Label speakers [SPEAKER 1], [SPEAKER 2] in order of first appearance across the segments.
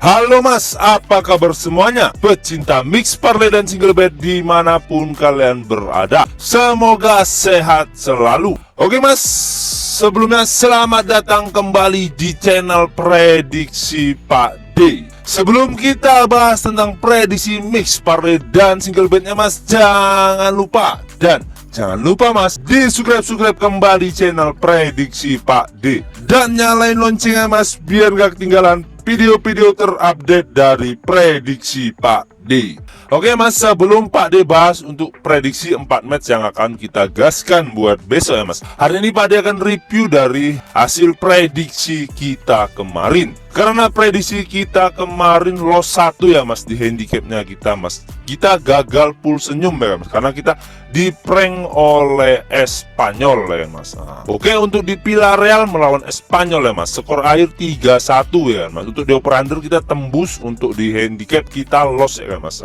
[SPEAKER 1] Halo mas, apa kabar semuanya? Pecinta mix parlay dan single bet dimanapun kalian berada, semoga sehat selalu. Oke mas, sebelumnya selamat datang kembali di channel Prediksi Pak D. Sebelum kita bahas tentang prediksi mix parlay dan single betnya mas, jangan lupa mas, di subscribe kembali channel Prediksi Pak D dan nyalain loncengnya mas, biar gak ketinggalan video-video terupdate dari Prediksi Pak D. Oke mas, sebelum Pak D bahas untuk prediksi 4 match yang akan kita gaskan buat besok ya mas, hari ini Pak D akan review dari hasil prediksi kita kemarin. Karena prediksi kita kemarin loss 1 ya mas, di handicapnya kita mas, kita gagal full senyum ya mas, karena kita di prank oleh Espanyol ya mas. Oke, untuk di Villarreal melawan Espanyol ya mas, skor akhir 3-1 ya mas. Untuk di over under kita tembus, untuk di handicap kita loss ya mas.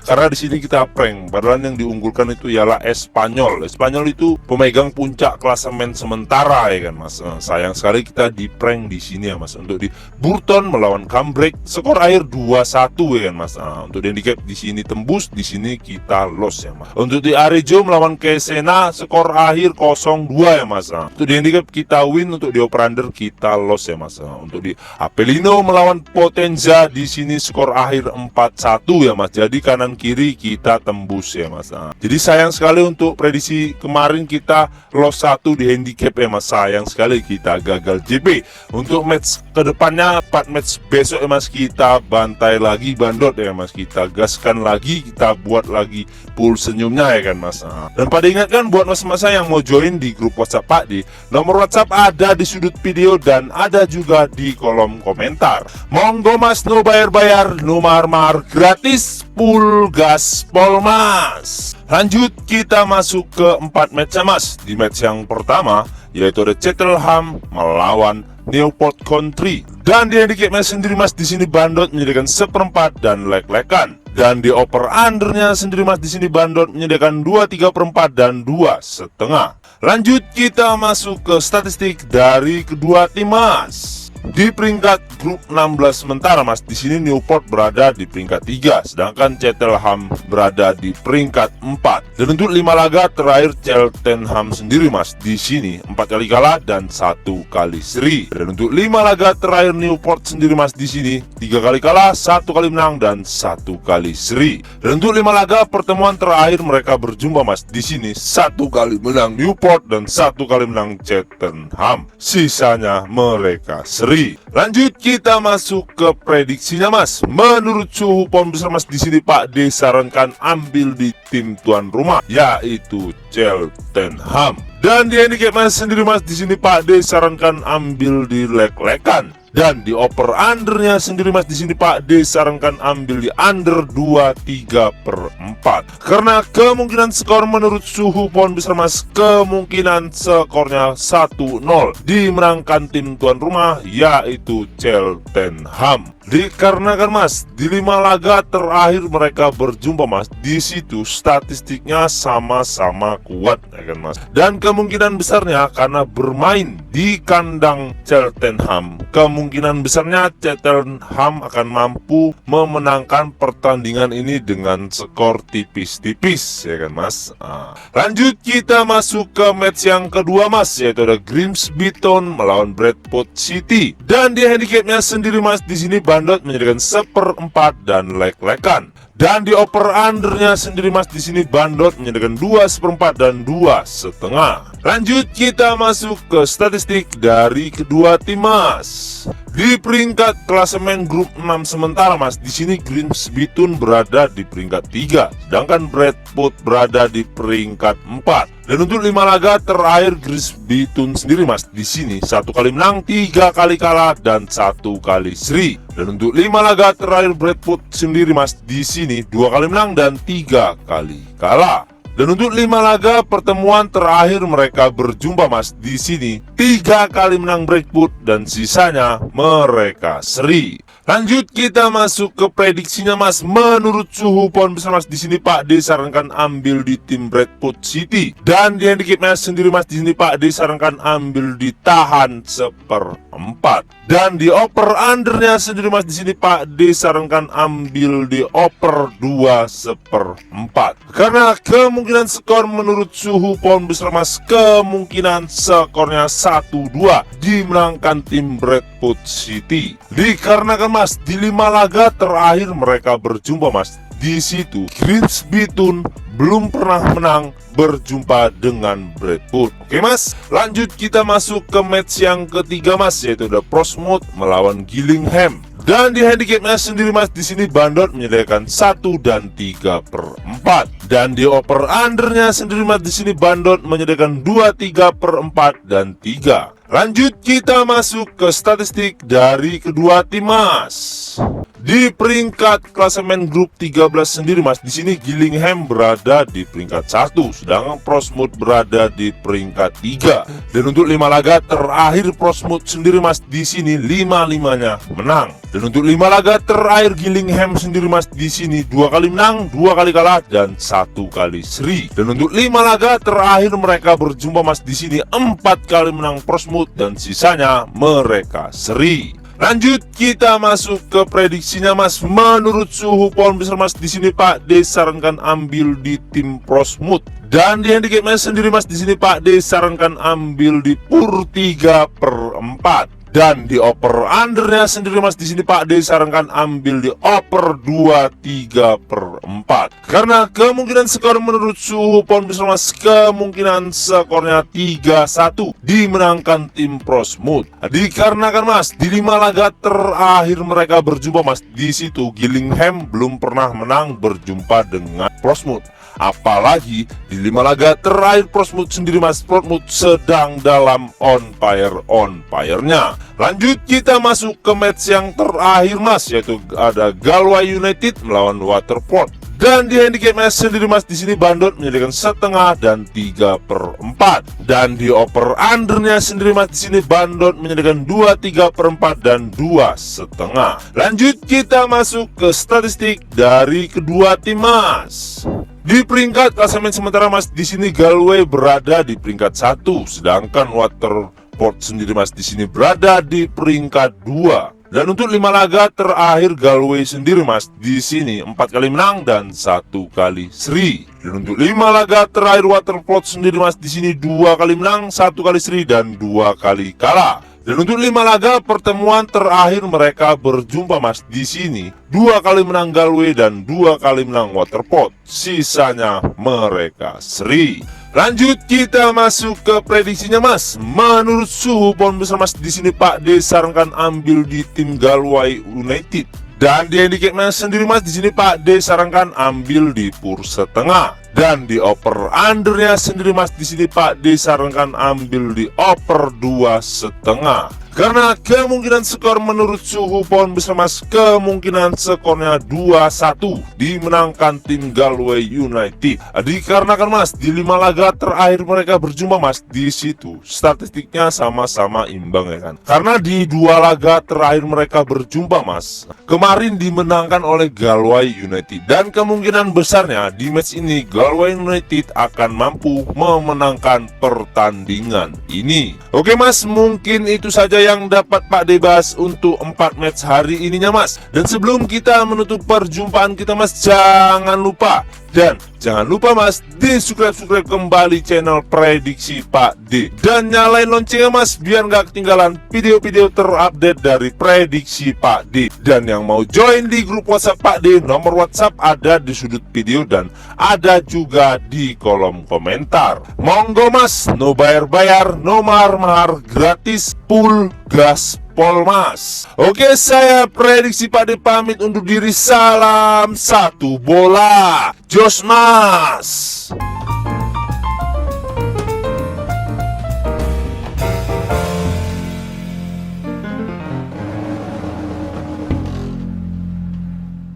[SPEAKER 1] Karena di sini kita prank, padahal yang diunggulkan itu ialah Espanyol. Espanyol itu pemegang puncak klasemen sementara ya kan mas. Sayang sekali kita di prank di sini ya mas. Untuk di Burton melawan Cambridge skor akhir 2-1 ya kan mas. Untuk di handicap di sini tembus, di sini kita loss ya mas. Untuk di Arejo melawan Cesena skor akhir 0-2 ya mas. Untuk di handicap kita win, untuk di over under kita loss ya mas. Untuk di Apelino melawan Potenza di sini skor akhir 4-1 ya mas. Jadi kanan kiri kita tembus ya mas. Jadi sayang sekali untuk prediksi kemarin kita loss 1 di handicap ya mas. Sayang sekali kita gagal JP. Untuk match kedepannya 4 match besok ya mas, kita bantai lagi bandot ya mas, kita gaskan lagi, kita buat lagi full senyumnya ya kan mas. Dan pada ingatkan buat mas-mas yang mau join di grup WhatsApp Pak D, nomor WhatsApp ada di sudut video dan ada juga di kolom komentar. Monggo mas, no bayar-bayar, no mahar-mahar, gratis, full gaspol mas. Lanjut kita masuk ke 4 match ya mas. Di match yang pertama yaitu ada Cheltenham melawan Newport Country, dan di handicap match sendiri mas, di sini bandot menyediakan 1/4 dan leg-legan. Dan di over undernya sendiri mas, di sini bandot menyediakan 2/3/4 dan 2,5. Lanjut kita masuk ke statistik dari kedua tim mas. Di peringkat grup 16 sementara mas, di sini Newport berada di peringkat 3, sedangkan Cheltenham berada di peringkat 4. Dan untuk 5 laga terakhir Cheltenham sendiri mas, di sini 4 kali kalah dan 1 kali seri. Dan untuk 5 laga terakhir Newport sendiri mas, di sini 3 kali kalah, 1 kali menang dan 1 kali seri. Dan untuk 5 laga pertemuan terakhir mereka berjumpa mas, di sini 1 kali menang Newport dan 1 kali menang Cheltenham. Sisanya mereka seri. Lanjut kita masuk ke prediksinya mas. Menurut suhu pound besar mas, di sini Pak D sarankan ambil di tim tuan rumah yaitu Cheltenham. Dan di handicap mas sendiri mas, di sini Pak D sarankan ambil di leg-legan. Dan di over undernya sendiri mas, di sini Pak D sarankan ambil di under 2/3/4. Karena kemungkinan skor menurut suhu pound besar mas, kemungkinan skornya 1-0 dimenangkan tim tuan rumah yaitu Cheltenham. Dikarenakan mas, di 5 laga terakhir mereka berjumpa mas, di situ statistiknya sama-sama kuat ya kan mas. Dan kemungkinan besarnya karena bermain di kandang Cheltenham, kemungkinan besarnya Cheltenham akan mampu memenangkan pertandingan ini dengan skor tipis-tipis ya kan mas. Lanjut kita masuk ke match yang kedua mas, yaitu ada Grimsby Town melawan Bradford City. Dan di handicapnya sendiri mas, di sini bandot menyediakan 1/4 dan leg-legan. Dan di over undernya sendiri mas, di sini bandot menyediakan 2/4 dan 2,5. Lanjut kita masuk ke statistik dari kedua tim mas. Di peringkat klasemen grup 6 sementara mas, di sini Grimsby Town berada di peringkat 3, sedangkan Bradford berada di peringkat 4. Dan untuk 5 laga terakhir Grimsby Town sendiri mas, di sini 1 kali menang, 3 kali kalah dan 1 kali seri. Dan untuk 5 laga terakhir Bradford sendiri mas, di sini 2 kali menang dan 3 kali kalah. Dan untuk 5 laga pertemuan terakhir mereka berjumpa mas, di sini 3 kali menang Bradford dan sisanya mereka seri. Lanjut kita masuk ke prediksinya mas. Menurut suhu pound besar mas, di sini Pak D sarankan ambil di tim Bradford City. Dan di handicap mas sendiri mas, di sini Pak D sarankan ambil ditahan 1/4. Dan di over undernya sendiri mas di sini Pak D sarankan ambil di over 2/4. Karena kemungkinan skor menurut suhu pohon besar mas, kemungkinan skornya 1-2 dimenangkan tim Bradford City. Dikarenakan mas di 5 laga terakhir mereka berjumpa mas, di situ Grimsby Town belum pernah menang berjumpa dengan Bradford. Oke mas, lanjut kita masuk ke match yang ketiga mas, yaitu ada Portsmouth melawan Gillingham. Dan di handicapnya sendiri mas di sini Bandot menyediakan 1 dan 3/4. Dan di over undernya sendiri mas di sini Bandot menyediakan 2, 3/4 dan 3. Lanjut kita masuk ke statistik dari kedua tim mas. Di peringkat klasemen grup 13 sendiri mas, di sini Gillingham berada di peringkat 1, sedangkan Portsmouth berada di peringkat 3. Dan untuk 5 laga terakhir Portsmouth sendiri mas, di sini 5-5-nya menang. Dan untuk 5 laga terakhir Gillingham sendiri mas, di sini 2 kali menang, 2 kali kalah dan 1 kali seri. Dan untuk 5 laga terakhir mereka berjumpa mas, di sini 4 kali menang Portsmouth dan sisanya mereka seri. Lanjut kita masuk ke prediksinya mas. Menurut suhu pohon besar mas, di sini Pak D sarankan ambil di tim Portsmouth. Dan di handicapnya sendiri mas, di sini Pak D sarankan ambil di PUR 3/4. Dan di over undernya sendiri mas, di sini Pak D sarankan ambil di over 2, 3/4. Karena kemungkinan skor menurut suhu pohon besar mas, kemungkinan skornya 3-1 dimenangkan tim Portsmouth. Dikarenakan mas di 5 laga terakhir mereka berjumpa mas, di situ Gillingham belum pernah menang berjumpa dengan Portsmouth. Apalagi di 5 laga terakhir Portsmouth sendiri mas, Portsmouth sedang dalam on fire-nya. Lanjut kita masuk ke match yang terakhir mas, yaitu ada Galway United melawan Waterford. Dan di handicapnya sendiri mas, di sini Bandot menyediakan 1/2 dan 3/4. Dan di over undernya sendiri mas, di sini Bandot menyediakan 2, 3/4 dan 2,5. Lanjut kita masuk ke statistik dari kedua tim mas. Di peringkat klasemen sementara mas, di sini Galway berada di peringkat 1, sedangkan Waterford sendiri mas di sini berada di peringkat 2. Dan untuk 5 laga terakhir Galway sendiri mas, di sini 4 kali menang dan 1 kali seri. Dan untuk 5 laga terakhir Waterford sendiri mas, di sini 2 kali menang, 1 kali seri dan 2 kali kalah. Dan untuk 5 laga pertemuan terakhir mereka berjumpa mas, di sini 2 kali menang Galway dan 2 kali menang Waterford. Sisanya mereka seri. Lanjut kita masuk ke prediksinya mas. Menurut suhu pohon besar mas, di sini Pak D sarankan ambil di tim Galway United. Dan di handicapnya sendiri mas, di sini Pak D sarankan ambil di PUR 1/2. Dan di over undernya sendiri mas, di sini Pak D sarankan ambil di over 2,5. Karena kemungkinan skor menurut suhu pohon besar mas, kemungkinan skornya 2-1 dimenangkan tim Galway United. Dikarenakan mas di 5 laga terakhir mereka berjumpa mas, di situ statistiknya sama-sama imbang ya kan. Karena di 2 laga terakhir mereka berjumpa mas, kemarin dimenangkan oleh Galway United. Dan kemungkinan besarnya di match ini Galway United akan mampu memenangkan pertandingan ini. Oke mas, mungkin itu saja yang dapat Pak D bahas untuk 4 match hari ininya mas. Dan sebelum kita menutup perjumpaan kita mas, jangan lupa mas di subscribe kembali channel Prediksi Pak D, dan nyalain loncengnya mas biar nggak ketinggalan video-video terupdate dari Prediksi Pak D. Dan yang mau join di grup WhatsApp Pak D, nomor WhatsApp ada di sudut video dan ada juga di kolom komentar. Monggo mas, no bayar-bayar, no mahar-mahar, gratis, full gas pol mas. Oke, saya Prediksi Pak D pamit undur diri. Salam satu bola, jos mas.